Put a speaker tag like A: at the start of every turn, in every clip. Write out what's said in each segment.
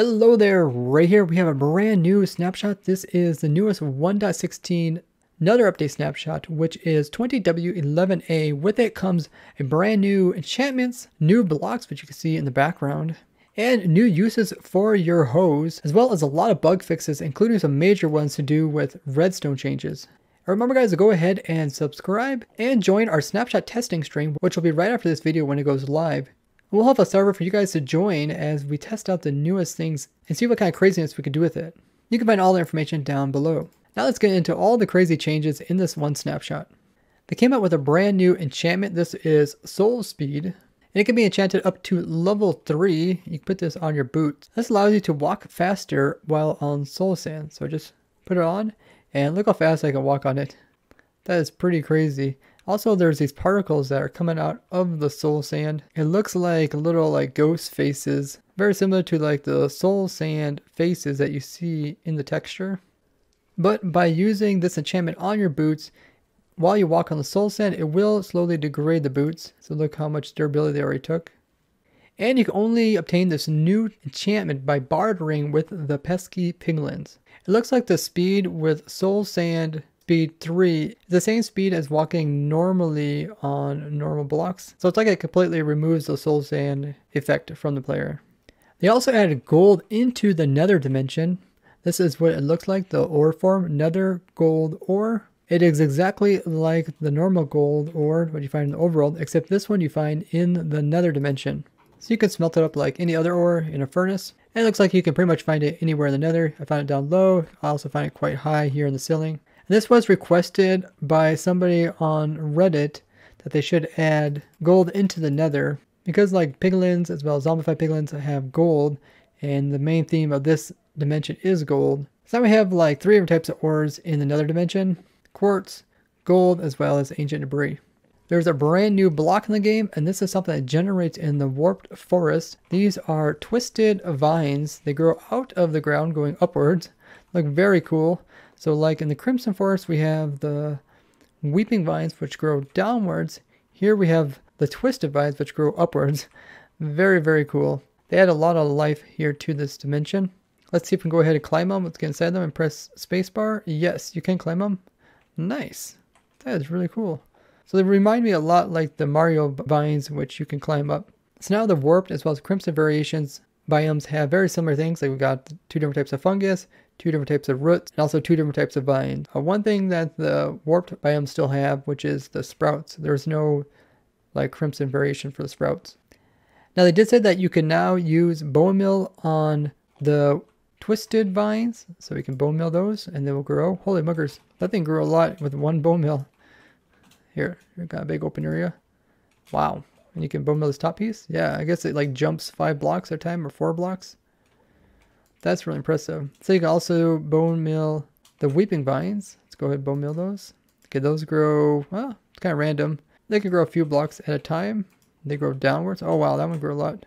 A: Hello there, right here we have a brand new snapshot. This is the newest 1.16 Nether update snapshot, which is 20W11A. With it comes a brand new enchantments, new blocks, which you can see in the background, and new uses for your hose, as well as a lot of bug fixes, including some major ones to do with redstone changes. Remember guys to go ahead and subscribe and join our snapshot testing stream, which will be right after this video when it goes live. We'll have a server for you guys to join as we test out the newest things and see what kind of craziness we can do with it. You can find all the information down below. Now let's get into all the crazy changes in this one snapshot. They came out with a brand new enchantment. This is Soul Speed, and it can be enchanted up to level 3. You can put this on your boots. This allows you to walk faster while on soul sand. So just put it on and look how fast I can walk on it. That is pretty crazy. Also, there's these particles that are coming out of the soul sand. It looks like little ghost faces, very similar to the soul sand faces that you see in the texture. But by using this enchantment on your boots, while you walk on the soul sand, it will slowly degrade the boots. So look how much durability they already took. And you can only obtain this new enchantment by bartering with the pesky piglins. It looks like the speed with soul sand speed 3 is the same speed as walking normally on normal blocks. So it's like it completely removes the soul sand effect from the player. They also added gold into the nether dimension. This is what it looks like, the ore form, nether gold ore. It is exactly like the normal gold ore, what you find in the overworld, except this one you find in the nether dimension. So you can smelt it up like any other ore in a furnace. And it looks like you can pretty much find it anywhere in the nether. I found it down low. I also find it quite high here in the ceiling. This was requested by somebody on Reddit that they should add gold into the nether because piglins as well as zombified piglins have gold, and the main theme of this dimension is gold. So now we have 3 different types of ores in the nether dimension: quartz, gold, as well as ancient debris. There's a brand new block in the game, and this is something that generates in the warped forest. These are twisted vines. They grow out of the ground going upwards. Look very cool. So in the Crimson Forest, we have the weeping vines, which grow downwards. Here we have the twisted vines, which grow upwards. Very, very cool. They add a lot of life here to this dimension. Let's see if we can go ahead and climb them. Let's get inside them and press spacebar. Yes, you can climb them. Nice. That is really cool. So they remind me a lot like the Mario vines, which you can climb up. So now the warped as well as crimson variations biomes have very similar things. We've got 2 different types of fungus, 2 different types of roots, and also 2 different types of vines. One thing that the warped biomes still have, which is the sprouts. There's no crimson variation for the sprouts. Now they did say that you can now use bone meal on the twisted vines, so we can bone meal those and they will grow. Holy muggers, that thing grew a lot with 1 bone meal. Here, we've got a big open area. Wow. And you can bone meal this top piece. Yeah, I guess it jumps 5 blocks at a time or 4 blocks. That's really impressive. So you can also bone meal the weeping vines. Let's go ahead and bone meal those. Okay, those grow, well, it's kind of random. They can grow a few blocks at a time. They grow downwards. Oh wow, that one grew a lot.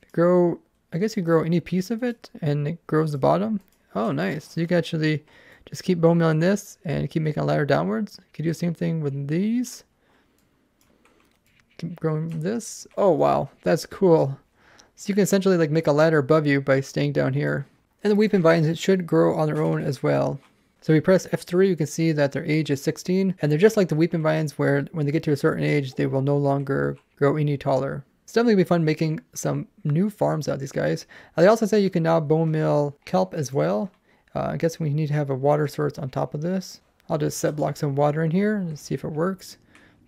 A: They grow, I guess you grow any piece of it and it grows the bottom. Oh nice. So you can actually just keep bone mealing this and keep making a ladder downwards. You can do the same thing with these. Keep growing this. Oh wow, that's cool. So you can essentially make a ladder above you by staying down here. And the weeping vines, it should grow on their own as well. So we press F3, you can see that their age is 16. And they're just like the weeping vines where when they get to a certain age, they will no longer grow any taller. It's definitely going to be fun making some new farms out of these guys. They also say you can now bone meal kelp as well. I guess we need to have a water source on top of this. I'll just set blocks of water in here and see if it works.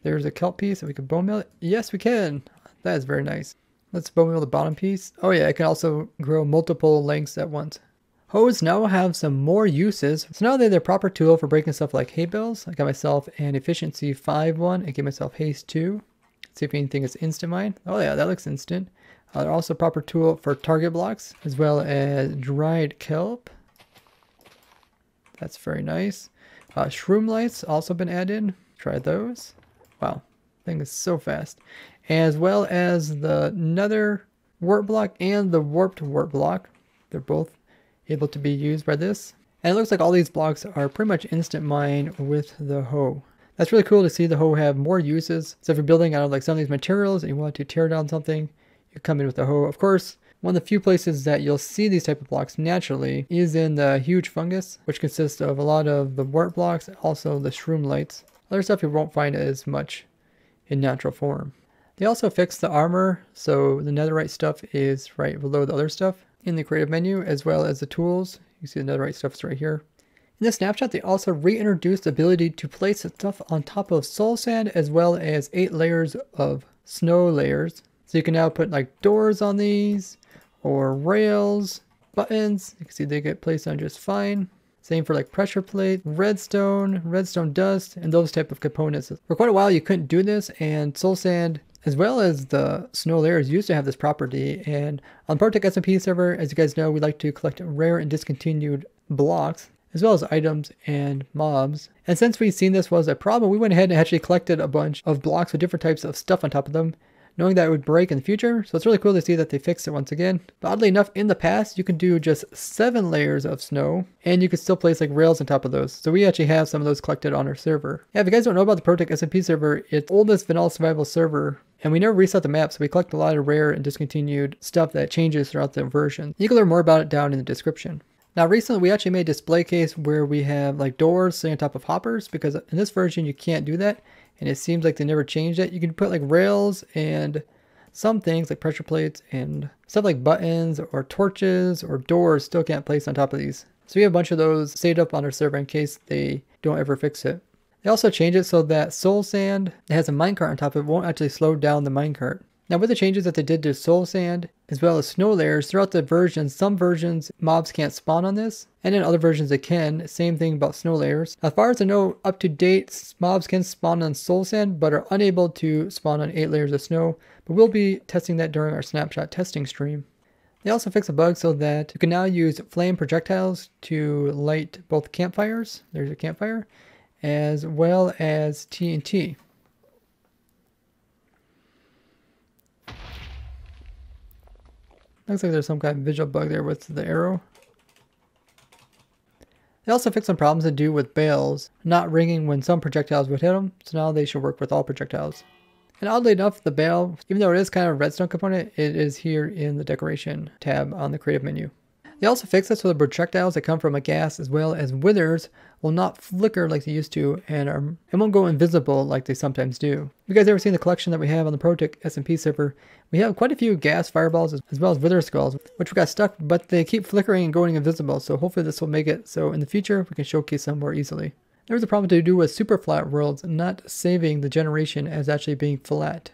A: There's a kelp piece that we can bone meal it. Yes, we can. That is very nice. Let's bone meal the bottom piece. Oh yeah, it can also grow multiple lengths at once. Hose now have some more uses. So now they're the proper tool for breaking stuff like hay bales. I got myself an efficiency 5 one and give myself haste 2. Let's see if anything is instant mine. Oh yeah, that looks instant. They're also a proper tool for target blocks as well as dried kelp. That's very nice. Shroom lights also been added. Try those. Wow, thing is so fast. As well as the nether warp block and the warped warp block. They're both able to be used by this. And it looks like all these blocks are pretty much instant mine with the hoe. That's really cool to see the hoe have more uses. So if you're building out of some of these materials and you want to tear down something, you come in with the hoe. Of course, One of the few places that you'll see these type of blocks naturally is in the huge fungus, which consists of a lot of the wart blocks, also the shroom lights. Other stuff you won't find as much in natural form. They also fixed the armor, so the netherite stuff is right below the other stuff in the creative menu, as well as the tools. You see the netherite stuff is right here. In this snapshot, they also reintroduced the ability to place stuff on top of soul sand, as well as 8 layers of snow layers. So you can now put like doors on these, or rails, buttons. You can see they get placed on just fine. Same for like pressure plate, redstone dust, and those type of components. For quite a while you couldn't do this, and soul sand as well as the snow layers used to have this property. And on the ProtoTech SMP server, as you guys know, we like to collect rare and discontinued blocks, as well as items and mobs. And since we've seen this was a problem, we went ahead and actually collected a bunch of blocks with different types of stuff on top of them, knowing that it would break in the future. So it's really cool to see that they fixed it once again. But oddly enough, in the past, you could do just 7 layers of snow, and you could still place like rails on top of those. So we actually have some of those collected on our server. Yeah, if you guys don't know about the ProtoTech SMP server, it's the oldest vanilla survival server, and we never reset the map, so we collect a lot of rare and discontinued stuff that changes throughout the version. You can learn more about it down in the description. Now recently we actually made a display case where we have like doors sitting on top of hoppers, because in this version you can't do that, and it seems like they never changed it. You can put like rails and some things like pressure plates and stuff like buttons or torches or doors still can't place on top of these. So we have a bunch of those saved up on our server in case they don't ever fix it. They also changed it so that soul sand that has a minecart on top of it won't actually slow down the minecart. Now with the changes that they did to soul sand as well as snow layers throughout the versions, some versions mobs can't spawn on this, and in other versions they can. Same thing about snow layers. As far as I know, up to date mobs can spawn on soul sand but are unable to spawn on 8 layers of snow, but we'll be testing that during our snapshot testing stream. They also fixed a bug so that you can now use flame projectiles to light both campfires, there's a campfire, as well as TNT. Looks like there's some kind of visual bug there with the arrow. They also fixed some problems to do with bales not ringing when some projectiles would hit them, so now they should work with all projectiles. And oddly enough, the bale, even though it is kind of a redstone component, it is here in the decoration tab on the creative menu. They also fixed it so the projectiles that come from a gas as well as withers will not flicker like they used to, and won't go invisible like they sometimes do. If you guys ever seen the collection that we have on the ProtoTech SMP server, we have quite a few gas fireballs as well as wither skulls, which we got stuck, but they keep flickering and going invisible, so hopefully this will make it so in the future we can showcase them more easily. There was a problem to do with super flat worlds not saving the generation as actually being flat.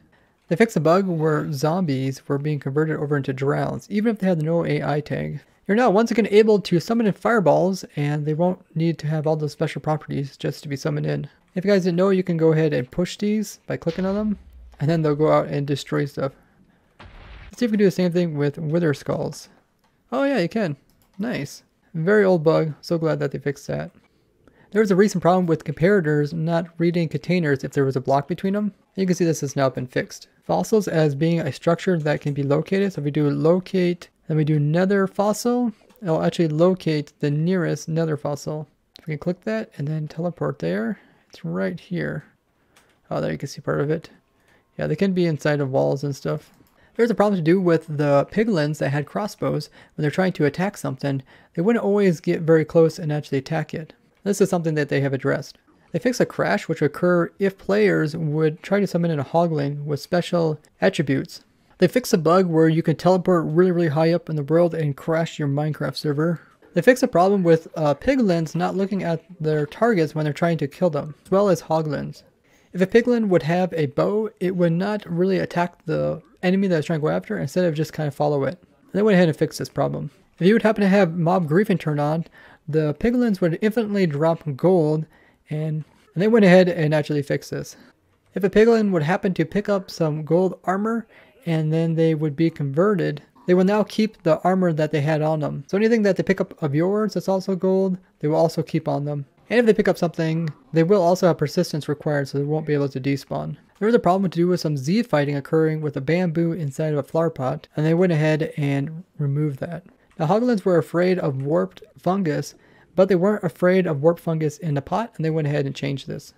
A: They fixed a bug where zombies were being converted over into drowns, even if they had no AI tag. You're now once again able to summon in fireballs, and they won't need to have all those special properties just to be summoned in. If you guys didn't know, you can go ahead and push these by clicking on them, and then they'll go out and destroy stuff. Let's see if we can do the same thing with wither skulls. Oh yeah, you can. Nice. Very old bug. So glad that they fixed that. There was a recent problem with comparators not reading containers if there was a block between them. You can see this has now been fixed. Fossils as being a structure that can be located. So if we do locate, then we do nether fossil, it'll actually locate the nearest nether fossil. If we can click that and then teleport there, it's right here. Oh, there you can see part of it. Yeah, they can be inside of walls and stuff. There's a problem to do with the piglins that had crossbows. When they're trying to attack something, they wouldn't always get very close and actually attack it. This is something that they have addressed. They fixed a crash which would occur if players would try to summon in a hoglin with special attributes. They fixed a bug where you can teleport really high up in the world and crash your Minecraft server. They fixed a problem with piglins not looking at their targets when they're trying to kill them, as well as hoglins. If a piglin would have a bow, it would not really attack the enemy that it's trying to go after, instead of just kind of follow it. And they went ahead and fixed this problem. If you would happen to have mob griefing turned on, the piglins would infinitely drop gold, and they went ahead and actually fixed this. If a piglin would happen to pick up some gold armor, and then they would be converted, they will now keep the armor that they had on them. So anything that they pick up of yours that's also gold, they will also keep on them. And if they pick up something, they will also have persistence required, so they won't be able to despawn. There was a problem to do with some Z fighting occurring with a bamboo inside of a flower pot, and they went ahead and removed that. Now hoglins were afraid of warped fungus, but they weren't afraid of warped fungus in the pot, and they went ahead and changed this.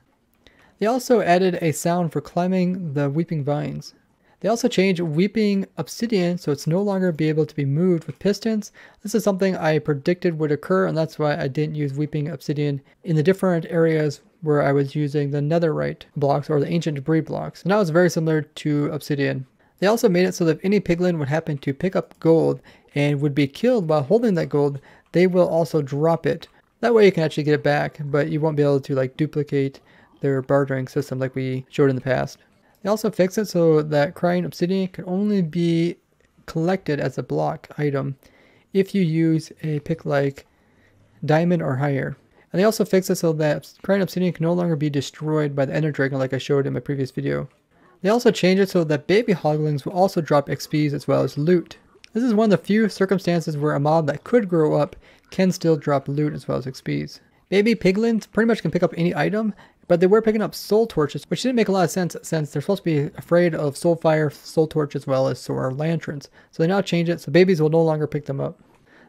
A: They also added a sound for climbing the weeping vines. They also changed weeping obsidian, so it's no longer be able to be moved with pistons. This is something I predicted would occur, and that's why I didn't use weeping obsidian in the different areas where I was using the netherite blocks or the ancient debris blocks. And that was very similar to obsidian. They also made it so that if any piglin would happen to pick up gold and would be killed while holding that gold, they will also drop it. That way you can actually get it back, but you won't be able to like duplicate their bartering system like we showed in the past. They also fixed it so that crying obsidian can only be collected as a block item if you use a pick like diamond or higher. And they also fixed it so that crying obsidian can no longer be destroyed by the ender dragon like I showed in my previous video. They also changed it so that baby hoglings will also drop XPs as well as loot. This is one of the few circumstances where a mob that could grow up can still drop loot as well as XPs. Baby piglins pretty much can pick up any item, but they were picking up soul torches, which didn't make a lot of sense since they're supposed to be afraid of soul fire, soul torch, as well as solar lanterns. So they now change it so babies will no longer pick them up.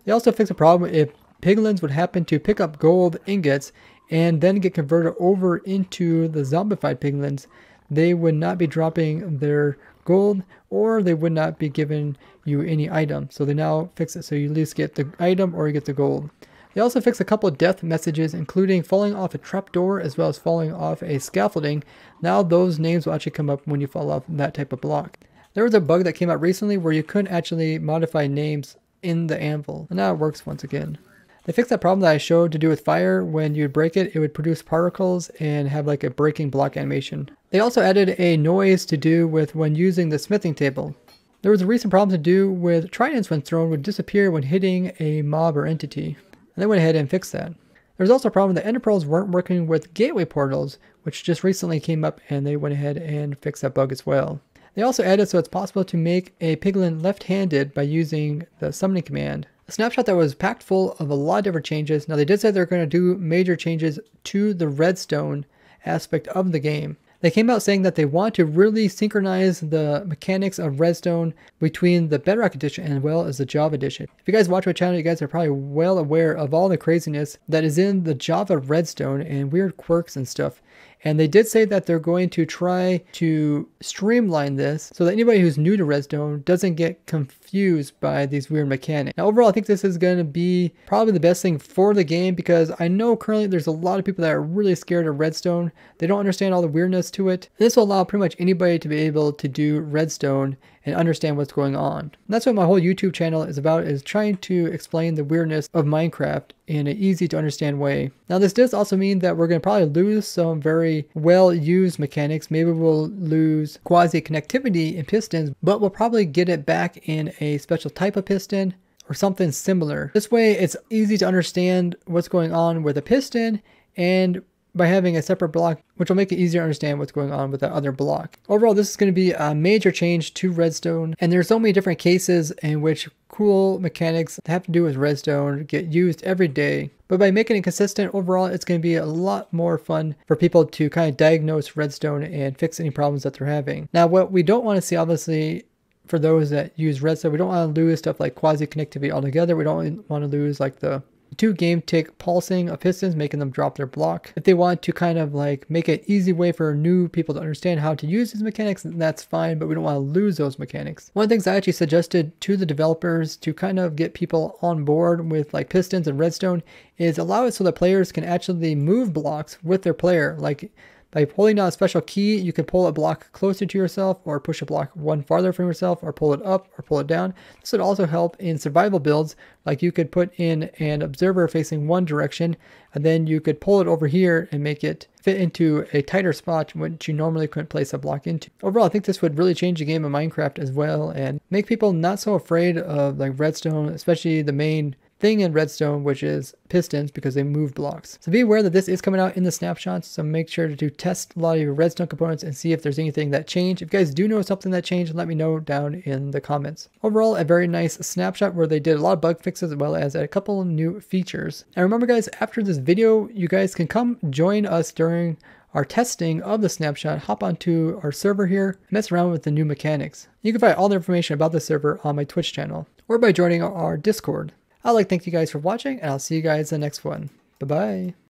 A: They also fixed a problem if piglins would happen to pick up gold ingots and then get converted over into the zombified piglins. They would not be dropping their gold, or they would not be giving you any item. So they now fix it so you at least get the item or you get the gold. They also fixed a couple of death messages, including falling off a trapdoor as well as falling off a scaffolding. Now those names will actually come up when you fall off that type of block. There was a bug that came out recently where you couldn't actually modify names in the anvil, and now it works once again. They fixed that problem that I showed to do with fire. When you break it, it would produce particles and have like a breaking block animation. They also added a noise to do with when using the smithing table. There was a recent problem to do with tridents when thrown would disappear when hitting a mob or entity. And they went ahead and fixed that. There's also a problem that ender pearls weren't working with gateway portals, which just recently came up, and they went ahead and fixed that bug as well. They also added so it's possible to make a piglin left-handed by using the summoning command. A snapshot that was packed full of a lot of different changes. Now they did say they're going to do major changes to the redstone aspect of the game. They came out saying that they want to really synchronize the mechanics of Redstone between the Bedrock Edition as well as the Java Edition. If you guys watch my channel, you guys are probably well aware of all the craziness that is in the Java Redstone and weird quirks and stuff. And they did say that they're going to try to streamline this so that anybody who's new to Redstone doesn't get confused by these weird mechanics. Now overall, I think this is going to be probably the best thing for the game, because I know currently there's a lot of people that are really scared of Redstone. They don't understand all the weirdness to it. And this will allow pretty much anybody to be able to do Redstone and understand what's going on. And that's what my whole YouTube channel is about, is trying to explain the weirdness of Minecraft in an easy to understand way. Now this does also mean that we're going to probably lose some very well used mechanics. Maybe we'll lose quasi connectivity in pistons, but we'll probably get it back in a special type of piston or something similar. This way it's easy to understand what's going on with a piston, and by having a separate block, which will make it easier to understand what's going on with that other block. Overall, this is going to be a major change to Redstone, and there's so many different cases in which cool mechanics that have to do with Redstone get used every day. But by making it consistent, overall, it's going to be a lot more fun for people to kind of diagnose Redstone and fix any problems that they're having. Now, what we don't want to see, obviously, for those that use Redstone, we don't want to lose stuff like quasi connectivity altogether. We don't want to lose like the 2 game tick pulsing of pistons, making them drop their block. If they want to kind of like make an easy way for new people to understand how to use these mechanics, that's fine, but we don't want to lose those mechanics. One of the things I actually suggested to the developers to kind of get people on board with like pistons and Redstone is allow it so that players can actually move blocks with their player. Like by pulling down a special key, you can pull a block closer to yourself, or push a block one farther from yourself, or pull it up or pull it down. This would also help in survival builds. Like you could put in an observer facing one direction, and then you could pull it over here and make it fit into a tighter spot which you normally couldn't place a block into. Overall, I think this would really change the game of Minecraft as well, and make people not so afraid of like Redstone, especially the main thing in Redstone, which is pistons, because they move blocks. So be aware that this is coming out in the snapshots, so make sure to test a lot of your Redstone components and see if there's anything that changed. If you guys do know something that changed, let me know down in the comments. Overall, a very nice snapshot where they did a lot of bug fixes as well as a couple new features. And remember guys, after this video, you guys can come join us during our testing of the snapshot. Hop onto our server here, mess around with the new mechanics. You can find all the information about the server on my Twitch channel, or by joining our Discord. I'd like to thank you guys for watching, and I'll see you guys in the next one. Bye-bye.